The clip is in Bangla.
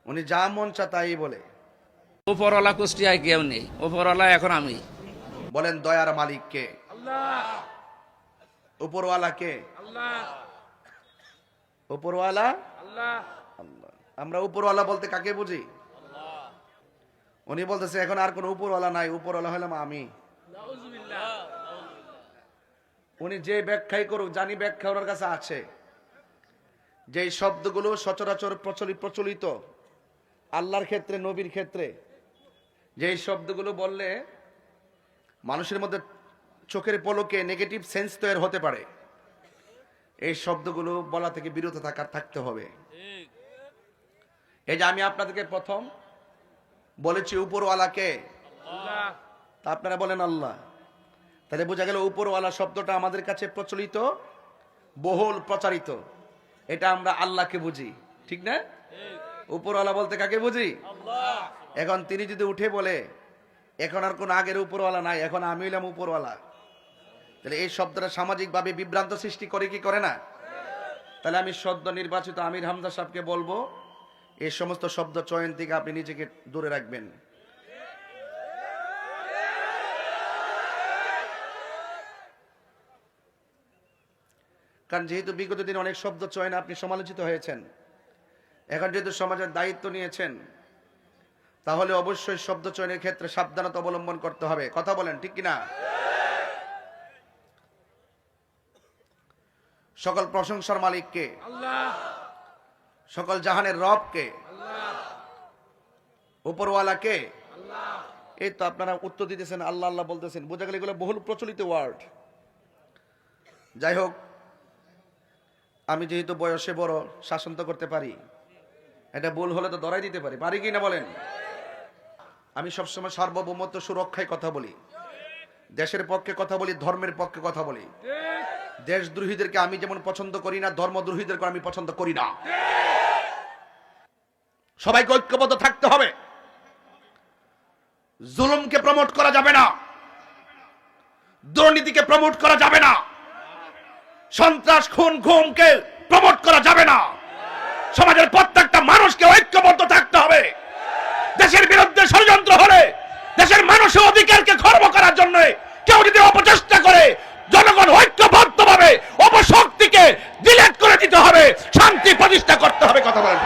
উনি যা মন চা তাই বলে। উপরওয়ালা কুষ্টিয়ায় কেউ নেই, উপরওয়ালা এখন আমি। বলেন দয়ার মালিক কে? উপরওয়ালা কে? উপরওয়ালা আল্লাহ। আমরা উপরওয়ালা বলতে কাকে বুঝি? উনি বলতেছে এখন আর কোন উপরওয়ালা নাই, উপরওয়ালা হলাম আমি। উনি যে ব্যাখ্যাই করুক, জানি ব্যাখ্যা ওনার কাছে আছে। যে শব্দগুলো সচরাচর প্রচলিত আল্লাহর ক্ষেত্রে, নবীর ক্ষেত্রে, যে শব্দগুলো বললে মানুষের মধ্যে চোখের পলকে নেগেটিভ সেন্স তৈরি হতে পারে, এই শব্দগুলো বলা থেকে বিরত থাকতে হবে। এই যে আমি আপনাদেরকে প্রথম বলেছি উপরওয়ালাকে, তা আপনারা বলেন আল্লাহ। তাহলে বোঝা গেল উপরওয়ালা শব্দটা আমাদের কাছে প্রচলিত, বহুল প্রচারিত। এটা আমরা আল্লাহকে বুঝি, ঠিক না? উপরওয়ালা বলতে কাকে বুঝি? এখন তিনি যদি উঠে বলে এখন আর কোন আগের উপরওয়ালা নাই, এখন আমি হইলাম উপরওয়ালা, তাহলে এই শব্দটা সামাজিকভাবে বিভ্রান্ত সৃষ্টি করে কি করে না? তাহলে আমি সদ্য নির্বাচিত আমির হামজা সাহেবকে বলবো এই সমস্ত শব্দ চয়ন থেকে আপনি নিজেকে দূরে রাখবেন। কারণ যেহেতু বিগত দিনে অনেক শব্দ চয়ন আপনি সমালোচিত হয়েছেন, এখন যেহেতু সমাজের দায়িত্ব নিয়েছেন, তাহলে অবশ্যই শব্দ চয়নের ক্ষেত্রে সাবধানতা অবলম্বন করতে হবে। কথা বলেন ঠিক কিনা? সকল প্রশংসার মালিক কে? আল্লাহ। সকল জাহানের রব কে? আল্লাহ। উপরওয়ালা কে? আল্লাহ। এই তো আপনারা উত্তর দিতেছেন, আল্লাহ আল্লাহ বলতেছেন, বোঝা গেল এগুলো বহুল প্রচলিত ওয়ার্ড। যাই হোক, আমি যেহেতু বয়সে বড়, শাসন তো করতে পারি, এটা ভুল হলে তো ধরাই দিতে পারি, পারি কি না বলেন? আমি সবসময় সার্বভৌমত্ব সুরক্ষায় কথা বলি, দেশের পক্ষে কথা বলি, ধর্মের পক্ষে কথা বলি। দেশদ্রোহীদেরকে আমি যেমন পছন্দ করি না, ধর্মদ্রোহীদেরকে আমি পছন্দ করি না। সবাইকে ঐক্যবদ্ধ থাকতে হবে। জুলুমকে প্রমোট করা যাবে না, দুর্নীতিকে প্রমোট করা যাবে না, সন্ত্রাস খুন গুমকে প্রমোট করা যাবে না। সমাজের প্রত্যেকটা মানুষকে ঐক্যবদ্ধ থাকতে হবে। দেশের বিরুদ্ধে ষড়যন্ত্র হলে দেশের মানুষের অধিকারকে খর্ব করার জন্য কেউ যদি অপচেষ্টা করে, জনগণ ঐক্যবদ্ধভাবে অপশক্তিকে ডিলেট করে দিতে হবে, শান্তি প্রতিষ্ঠা করতে হবে। কথা বলেন।